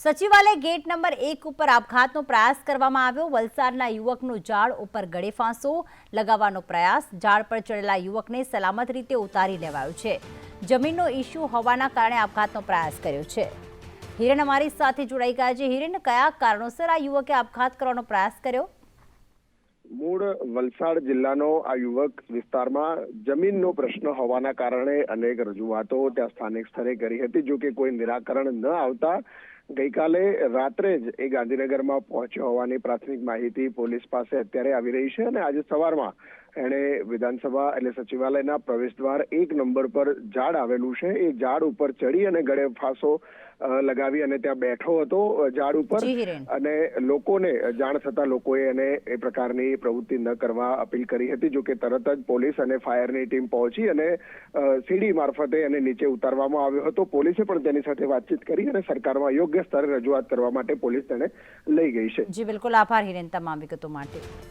સચિવાલય gate number 1 ઉપર આપઘાતનો પ્રયાસ કરવામાં આવ્યો। વલસાડના યુવકનું ઝાડ ઉપર ગળે ફાંસો લગાવવાનો પ્રયાસ। ઝાડ પર ચડેલા યુવકને સલામત રીતે ઉતારી લેવાયો છે। જમીનનો ઇસ્યુ હોવાના કારણે આપઘાતનો પ્રયાસ કર્યો છે। હિરેન અમારી સાથે જોડાઈ ગયા છે। હિરેન, કયા કારણોસર આ યુવકે આપઘાત કરવાનો પ્રયાસ કર્યો? મૂળ વલસાડ જિલ્લાનો આ યુવક વિસ્તારમાં જમીનનો પ્રશ્ન હોવાના કારણે અનેક રજૂઆતો ત્યાં સ્થાનિક સ્તરે કરી હતી, જો કે કોઈ નિરાકરણ ન આવતા ગઈકાલે રાત્રે જ એ ગાંધીનગરમાં પહોંચ્યો હોવાની પ્રાથમિક માહિતી પોલીસ પાસે અત્યારે આવી રહી છે। અને આજે સવારમાં એણે વિધાનસભા એટલે સચિવાલયના પ્રવેશદ્વાર 1 નંબર પર ઝાડ આવેલું છે, એ ઝાડ ઉપર ચડી અને ગળે ફાંસો લગાવી અને ત્યાં બેઠો હતો ઝાડ ઉપર। અને લોકોને જાણ થતા લોકોએ એને એ પ્રકારની પ્રવૃત્તિ ન કરવા અપીલ કરી હતી, જો કે તરત જ પોલીસ અને ફાયરની ટીમ પહોંચી અને સીડી મારફતે એને નીચે ઉતારવામાં આવ્યો હતો। પોલીસે પણ તેની સાથે વાતચીત કરી અને સરકારમાં યોગ્ય સ્તરે રજૂઆત કરવા માટે પોલીસ તેને લઈ ગઈ છે। જી બિલકુલ, આભાર હિરેન તમામ વિગતો માટે।